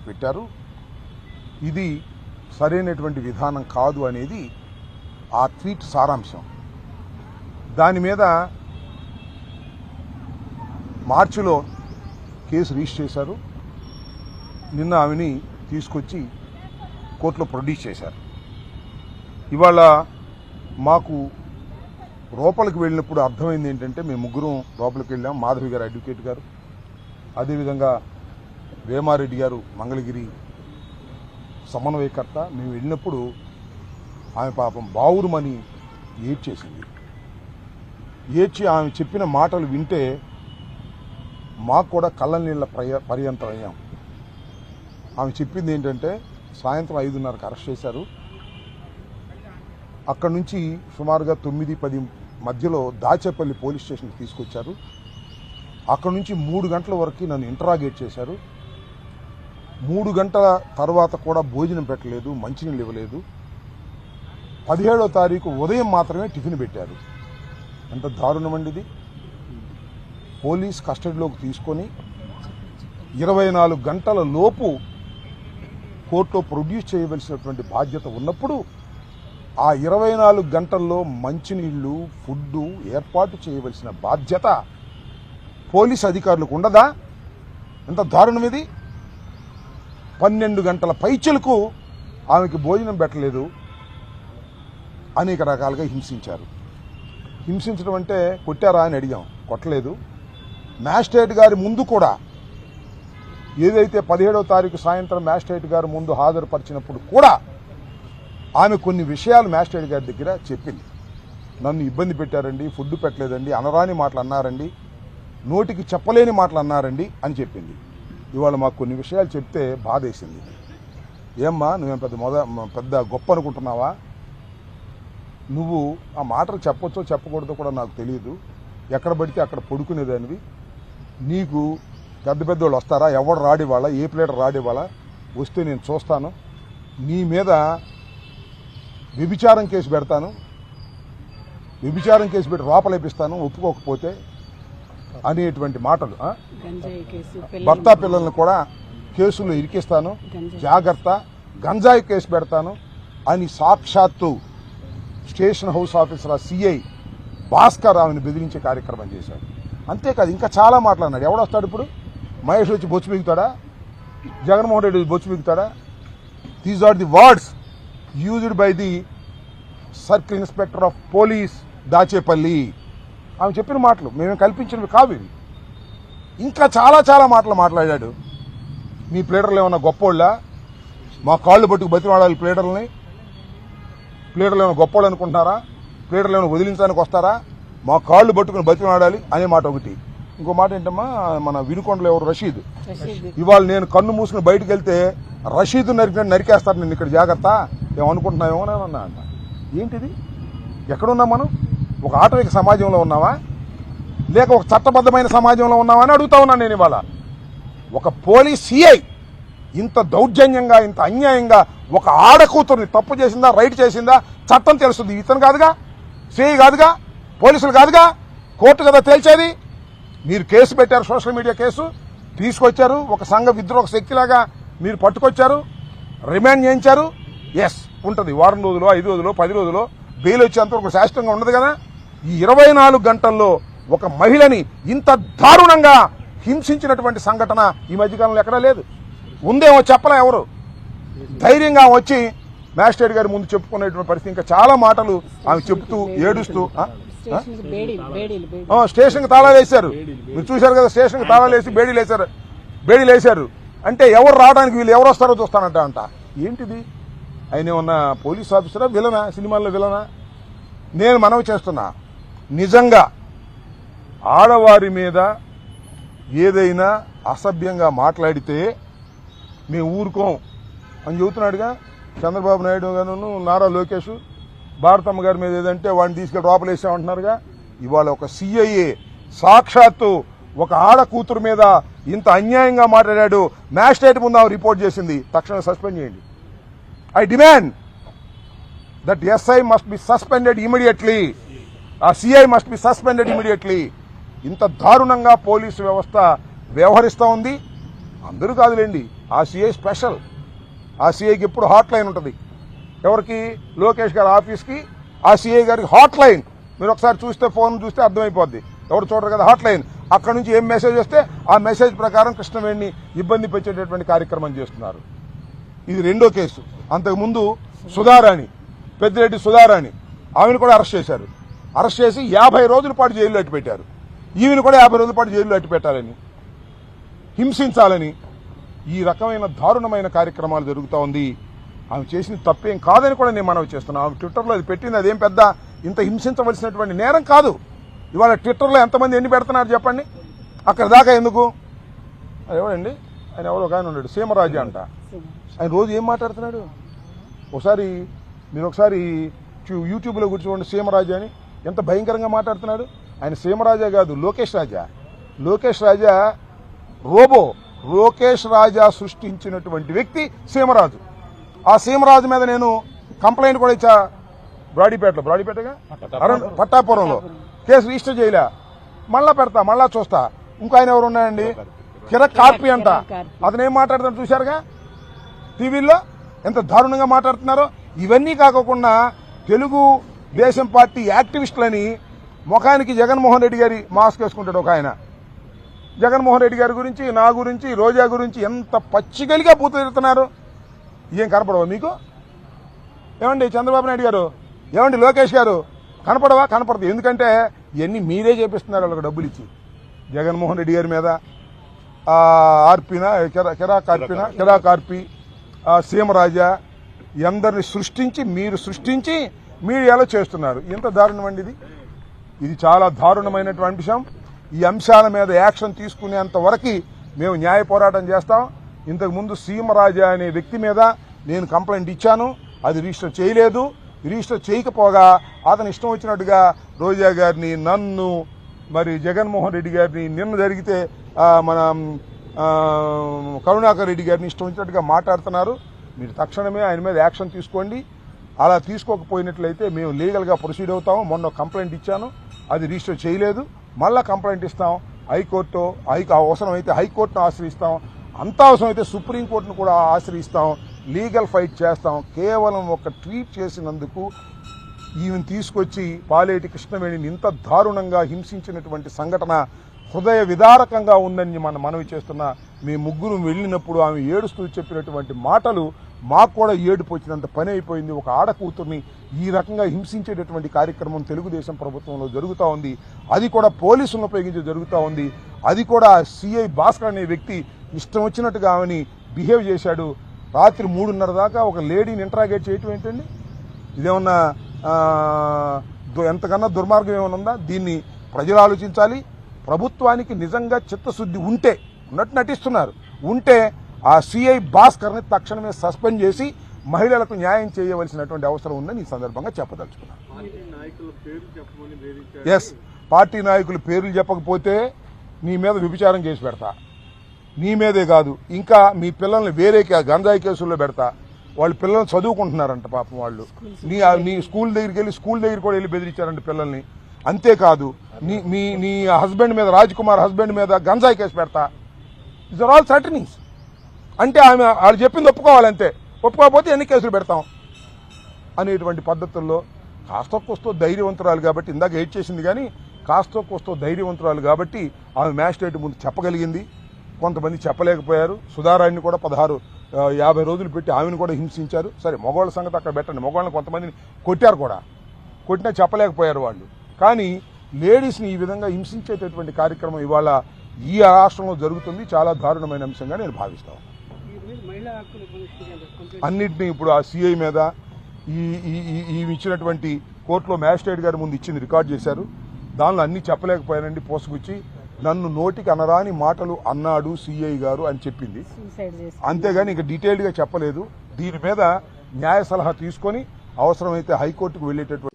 పెట్టారు. ఇది సరైనటువంటి విధానం కాదు అనేది ఆ ట్వీట్ సారాంశం. దాని మీద మార్చిలో కేసు రిజిస్టర్ చేశారు. నిన్న ఆమెని తీసుకొచ్చి కోర్టులో ప్రొడ్యూస్ చేశారు. ఇవాళ మాకు లోపలికి వెళ్ళినప్పుడు అర్థమైంది ఏంటంటే, మేము ముగ్గురం లోపలికి వెళ్ళాం. మాధవి గారు అడ్వకేట్ గారు, అదేవిధంగా వేమారెడ్డి గారు మంగళగిరి సమన్వయకర్త. మేము వెళ్ళినప్పుడు ఆమె పాపం బావురుమని ఏడ్చేసింది. ఏడ్చి ఆమె చెప్పిన మాటలు వింటే మాకు కూడా కళ్ళ నీళ్ళ పర్యంతం అయ్యాం. ఆమె చెప్పింది ఏంటంటే, సాయంత్రం 5:30కి అరెస్ట్ చేశారు. అక్కడి నుంచి సుమారుగా 9-10 మధ్యలో దాచేపల్లి పోలీస్ స్టేషన్కి తీసుకొచ్చారు. అక్కడి నుంచి 3 గంటల వరకు నన్ను ఇంటరాగేట్ చేశారు. 3 గంటల తర్వాత కూడా భోజనం పెట్టలేదు, మంచినీళ్ళు ఇవ్వలేదు. 17వ తారీఖు ఉదయం మాత్రమే టిఫిన్ పెట్టారు. ఎంత దారుణమండి ఇది. పోలీస్ కస్టడీలోకి తీసుకొని 24 గంటల లోపు కోర్టులో ప్రొడ్యూస్ చేయవలసినటువంటి బాధ్యత ఉన్నప్పుడు ఆ 24 గంటల్లో మంచినీళ్లు, ఫుడ్ ఏర్పాటు చేయవలసిన బాధ్యత పోలీస్ అధికారులకు ఉండదా? ఎంత దారుణం ఇది. 12 గంటల పైచలకు ఆమెకి భోజనం పెట్టలేదు. అనేక రకాలుగా హింసించారు. హింసించడం అంటే కొట్టారా అని అడిగాం, కొట్టలేదు. మ్యాజిస్ట్రేట్ గారి ముందు కూడా ఏదైతే 17వ తారీఖు సాయంత్రం మ్యాజిస్ట్రేట్ గారి ముందు హాజరుపరిచినప్పుడు కూడా ఆమె కొన్ని విషయాలు మ్యాజిస్ట్రేట్ గారి దగ్గర చెప్పింది. నన్ను ఇబ్బంది పెట్టారండి, ఫుడ్ పెట్టలేదండి, అనరాని మాటలు అన్నారండి, నోటికి చెప్పలేని మాటలు అన్నారండి అని చెప్పింది. ఇవాళ మాకు కొన్ని విషయాలు చెప్తే బాధేసింది. ఏమ్మా, నువ్వేం పెద్ద గొప్ప అనుకుంటున్నావా? నువ్వు ఆ మాటలు చెప్పొచ్చో చెప్పకూడదో కూడా నాకు తెలియదు. ఎక్కడ పడితే అక్కడ పడుకునేదానివి. నీకు పెద్ద పెద్దోళ్ళు వస్తారా? ఎవడు రాడివాళ్ళ, ఏ ప్లేటర్ రాడివాళ్ళ? వస్తే నేను చూస్తాను. నీ మీద వ్యభిచారం కేసు పెడతాను, వ్యభిచారం కేసు పెట్టి లోపలేపిస్తాను ఒప్పుకోకపోతే అనేటువంటి మాటలు. భర్త పిల్లల్ని కూడా కేసుల్లో ఇరికిస్తాను, జాగ్రత్త, గంజాయి కేసు పెడతాను అని సాక్షాత్తు station house officer CI Bhaskar ఆమెను బెదిరించే కార్యక్రమం చేశాడు. అంతేకాదు ఇంకా చాలా మాట్లాడినాడు. ఎవడొస్తాడు ఇప్పుడు? మహేష్ వచ్చి బొచ్చు బిగుతాడా? జగన్మోహన్ రెడ్డి బొచ్చు బిగుతాడా? These are the words used by the circle inspector of police Dachepalli. ఆమె చెప్పిన మాటలు మేమే కల్పించినవి కావు ఇవి. ఇంకా చాలా చాలా మాటలు మాట్లాడాడు. మీ ప్లేడర్లు ఏమన్నా గొప్పోళ్ళ? మా కాళ్ళు పట్టుకు బతిమాడాలి ప్లేడర్లని? ప్లేడర్లు ఏమైనా గొప్పోళ్ళు అనుకుంటున్నారా? ప్లేడర్లు ఏమైనా వదిలించడానికి వస్తారా? మా కాళ్ళు పట్టుకుని బతిమాడాలి అనే మాట ఒకటి. ఇంకో మాట ఏంటమ్మా, మన వినుకొండలో ఎవరు రషీద్, ఇవాళ నేను కన్ను మూసుకుని బయటకు వెళ్తే రషీద్ నరికేస్తారు నేను ఇక్కడ, జాగ్రత్త, ఏమనుకుంటున్నావేమోనన్నా అంట. ఏంటిది? ఎక్కడున్నాం మనం? ఒక ఆటవిక సమాజంలో ఉన్నావా, లేక ఒక చట్టబద్ధమైన సమాజంలో ఉన్నావా అని అడుగుతా ఉన్నాను నేను. ఇవాళ ఒక పోలీస్ సిఐ ఇంత దౌర్జన్యంగా, ఇంత అన్యాయంగా ఒక ఆడకూతుర్ని తప్పు చేసిందా, రైట్ చేసిందా చట్టం తెలుస్తుంది. ఇతను కాదుగా, సిఐ కాదుగా, పోలీసులు కాదుగా, కోర్టు కదా తేల్చేది. మీరు కేసు పెట్టారు, సోషల్ మీడియా కేసు తీసుకొచ్చారు, ఒక సంఘ విద్రోహ శక్తిలాగా మీరు పట్టుకొచ్చారు, రిమాండ్ చేయించారు. ఎస్ ఉంటుంది, వారం రోజులు, 5 రోజులు, 10 రోజులు బెయిల్ వచ్చేంతవరకు శాశ్వతంగా ఉండదు కదా. ఈ 24 గంటల్లో ఒక మహిళని ఇంత దారుణంగా హింసించినటువంటి సంఘటన ఈ మధ్యకాలంలో ఎక్కడా లేదు. ఉందేమో చెప్పలే ఎవరు. ధైర్యంగా వచ్చి మ్యాజిస్ట్రేట్ గారి ముందు చెప్పుకునేటువంటి పరిస్థితి. ఇంకా చాలా మాటలు ఆమె చెబుతూ ఏడుస్తూ స్టేషన్కి తాళాలు వేశారు. మీరు చూశారు కదా, స్టేషన్కి తాళాలు వేసి బేడీలు వేశారు. అంటే ఎవరు రావడానికి, వీళ్ళు ఎవరు వస్తారో చూస్తానంట అంట. ఏంటిది? ఆయన ఏమన్నా పోలీస్ ఆఫీసరా, విలనా? సినిమాల్లో విలనా? నేను మనవి చేస్తున్నా, నిజంగా ఆడవారి మీద ఏదైనా అసభ్యంగా మాట్లాడితే మేము ఊరుకోం అని చెబుతున్నాడుగా చంద్రబాబు నాయుడు గారు, నారా లోకేష్. భారతమ్మ గారి మీద ఏదంటే వాడిని తీసుకెళ్లి లోపలేసామంటున్నారుగా. ఇవాళ ఒక సిఐఏ సాక్షాత్తు ఒక ఆడ కూతురు మీద ఇంత అన్యాయంగా మాట్లాడాడు. మ్యాజిస్ట్రేట్ ముందు ఆమె రిపోర్ట్ చేసింది. తక్షణం సస్పెండ్ చేయండి. I demand that SI must be suspended immediately. CI must be suspended immediately. ఇంత దారుణంగా పోలీసు వ్యవస్థ వ్యవహరిస్తూ ఉంది. అందరూ కాదులేండి, ఆ సిఐ స్పెషల్. ఆ సిఐకి ఎప్పుడు హాట్ లైన్ ఉంటుంది. ఎవరికి? లోకేష్ గారి ఆఫీస్కి ఆ సిఐ గారికి హాట్ లైన్. మీరు ఒకసారి చూస్తే, ఫోన్ చూస్తే అర్థమైపోద్ది. ఎవరు చూడరు కదా, హాట్ లైన్. అక్కడ నుంచి ఏం మెసేజ్ వస్తే ఆ మెసేజ్ ప్రకారం కృష్ణవేణిని ఇబ్బంది పెట్టేటటువంటి కార్యక్రమం చేస్తున్నారు. ఇది రెండో కేసు. అంతకుముందు సుధారాణి, పెద్దిరెడ్డి సుధారాణి, ఆమెను కూడా అరెస్ట్ చేశారు. అరెస్ట్ చేసి 50 రోజుల పాటు జైల్లో అట్టి పెట్టారు. ఈమెను కూడా 50 రోజుల పాటు జైల్లో అట్టి పెట్టాలని, హింసించాలని ఈ రకమైన దారుణమైన కార్యక్రమాలు జరుగుతూ ఉంది. ఆమె చేసిన తప్పేం కాదని కూడా నేను మనవి చేస్తున్నాను. ఆమె ట్విట్టర్లో అది పెట్టింది అదేం పెద్ద ఇంత హింసించవలసినటువంటి నేరం కాదు. ఇవాళ ట్విట్టర్లో ఎంతమంది ఎన్ని పెడుతున్నారు చెప్పండి. అక్కడ దాకా ఎందుకు? ఎవడండి ఆయన? ఎవరో ఒక ఆయన ఉన్నాడు, సీమరాజా అంట. ఆయన రోజు ఏం మాట్లాడుతున్నాడు? మీరు ఒకసారి యూట్యూబ్లో కూర్చో చూడండి. సీమరాజా అని ఎంత భయంకరంగా మాట్లాడుతున్నాడు. ఆయన సీమరాజా కాదు, లోకేష్ రాజా. లోకేష్ రాజా రోబో. లోకేష్ రాజా సృష్టించినటువంటి వ్యక్తి సీమరాజు. ఆ సీమరాజు మీద నేను కంప్లైంట్ కూడా ఇచ్చా. బ్రాడీపేటగా పట్టాపురంలో కేసు రిజిస్టర్ చేయలే. మళ్ళా పెడతా, మళ్ళా చూస్తా. ఇంకో ఆయన ఎవరు ఉన్నాయండి, కిరక్ కార్పి అంట. అతను ఏం మాట్లాడుతున్నాడు చూశారుగా టీవీల్లో, ఎంత దారుణంగా మాట్లాడుతున్నారో. ఇవన్నీ కాకుండా తెలుగు దేశం పార్టీ యాక్టివిస్టులని ముఖానికి జగన్మోహన్ రెడ్డి గారి మాస్క్ వేసుకుంటాడు ఒక ఆయన. జగన్మోహన్ రెడ్డి గారి గురించి, నా గురించి, రోజా గురించి ఎంత పచ్చిగలిగా పూతుతున్నారు. ఏం కనపడవా మీకు? ఏమండి చంద్రబాబు నాయుడు గారు, ఏమండి లోకేష్ గారు, కనపడవా? కనపడదు. ఎందుకంటే ఇవన్నీ మీరే చేపిస్తున్నారు వాళ్ళకి డబ్బులు ఇచ్చి. జగన్మోహన్ రెడ్డి గారి మీద కిరాక్ ఆర్పి, సీమరాజా అందరిని మీరు సృష్టించి మీడియాలో చేస్తున్నారు. ఎంత దారుణం అండి ఇది. ఇది చాలా దారుణమైనటువంటి అంశం. ఈ అంశాల మీద యాక్షన్ తీసుకునేంత వరకు మేము న్యాయ పోరాటం చేస్తాం. ఇంతకుముందు సీమరాజా అనే వ్యక్తి మీద నేను కంప్లైంట్ ఇచ్చాను. అది రిజిస్టర్ చేయలేదు. రిజిస్టర్ చేయకపోగా అతను ఇష్టం వచ్చినట్టుగా రోజా గారిని, నన్ను, మరి జగన్మోహన్ రెడ్డి గారిని, నిన్న జరిగితే మన కరుణాకర్ రెడ్డి గారిని ఇష్టం వచ్చినట్టుగా మాట్లాడుతున్నారు. మీరు తక్షణమే ఆయన మీద యాక్షన్ తీసుకోండి. అలా తీసుకోకపోయినట్లయితే మేము లీగల్గా ప్రొసీడ్ అవుతాము. మొన్న కంప్లైంట్ ఇచ్చాను, అది రిజిస్టర్ చేయలేదు. మళ్ళా కంప్లైంట్ ఇస్తాం. హైకోర్టు అవసరమైతే హైకోర్టును ఆశ్రయిస్తాం. అంత అవసరమైతే సుప్రీంకోర్టును కూడా ఆశ్రయిస్తాం. లీగల్ ఫైట్ చేస్తాం. కేవలం ఒక ట్వీట్ చేసినందుకు ఈమెను తీసుకొచ్చి పాలేటి కృష్ణవేణిని ఇంత దారుణంగా హింసించినటువంటి సంఘటన హృదయ విదారకంగా ఉందని మనవి చేస్తున్నా. మీ ముగ్గురు వెళ్ళినప్పుడు ఆమె ఏడుస్తూ చెప్పినటువంటి మాటలు మాకు కూడా ఏడుపు వచ్చినంత పని అయిపోయింది. ఒక ఆడకూతుర్ని ఈ రకంగా హింసించేటటువంటి కార్యక్రమం తెలుగుదేశం ప్రభుత్వంలో జరుగుతూ ఉంది. అది కూడా పోలీసులను ఉపయోగించి జరుగుతూ ఉంది. అది కూడా సిఐ భాస్కర్ అనే వ్యక్తి ఇష్టం వచ్చినట్టుగా ఆమెని బిహేవ్ చేశాడు. రాత్రి 3:30 దాకా ఒక లేడీని ఇంటరాగేట్ చేయటం ఏంటండి? ఇదేమన్నా ఎంతకన్నా దుర్మార్గం ఏమైనా ఉందా? దీన్ని ప్రజలు ఆలోచించాలి. ప్రభుత్వానికి నిజంగా చిత్తశుద్ధి ఉంటే, ఉన్నట్టు నటిస్తున్నారు, ఉంటే ఆ సిఐ భాస్కర్ని తక్షణమే సస్పెండ్ చేసి మహిళలకు న్యాయం చేయవలసినటువంటి అవసరం ఉందని ఈ సందర్భంగా చెప్పదలుచుకున్నాను. ఎస్, పార్టీ నాయకుల పేర్లు చెప్పకపోతే నీ మీద వ్యభిచారం కేసు పెడతా. నీ మీదే కాదు, ఇంకా మీ పిల్లల్ని వేరే గంజాయి కేసుల్లో పెడతా. వాళ్ళు పిల్లల్ని చదువుకుంటున్నారంట పాపం. వాళ్ళు నీ స్కూల్ దగ్గరికి వెళ్ళి కూడా వెళ్ళి బెదిరించారంట పిల్లల్ని. అంతేకాదు నీ హస్బెండ్ మీద, రాజ్ కుమార్ హస్బెండ్ మీద గంజాయి కేసు పెడతా. It's are all threatenings. అంటే ఆమె వాళ్ళు చెప్పింది ఒప్పుకోవాలంతే. ఒప్పుకోకపోతే ఎన్ని కేసులు పెడతాం అనేటువంటి పద్ధతుల్లో కాస్త కోస్తో ధైర్యవంతురాలు కాబట్టి, ఇందాక ఎయిట్ చేసింది కానీ కాస్త కోస్తో ధైర్యవంతురాలు కాబట్టి ఆమె మ్యాజిస్ట్రేట్ ముందు చెప్పగలిగింది. కొంతమంది చెప్పలేకపోయారు. సుధారాణిని కూడా 50 రోజులు పెట్టి ఆమెను కూడా హింసించారు. సరే, మగవాళ్ళ సంగతి అక్కడ పెట్టండి. మగవాళ్ళని కొంతమందిని కొట్టారు కూడా, కొట్టినా చెప్పలేకపోయారు వాళ్ళు. కానీ లేడీస్ని ఈ విధంగా హింసించేటటువంటి కార్యక్రమం ఇవాళ ఈ రాష్ట్రంలో జరుగుతుంది. చాలా దారుణమైన అంశంగా నేను భావిస్తాను. అన్నింటినీ ఇప్పుడు ఆ సిఐ మీద ఈ ఇచ్చినటువంటి కోర్టులో మ్యాజిస్ట్రేట్ గారి ముందు ఇచ్చింది రికార్డ్ చేశారు. దానిలో అన్ని చెప్పలేకపోయానండి. పోసుకొచ్చి నన్ను నోటికి అనరాని మాటలు అన్నాడు సిఐ గారు అని చెప్పింది. అంతేగాని ఇంకా డీటెయిల్డ్గా చెప్పలేదు. దీని మీద న్యాయ సలహా తీసుకొని అవసరమైతే హైకోర్టుకు వెళ్ళేటటువంటి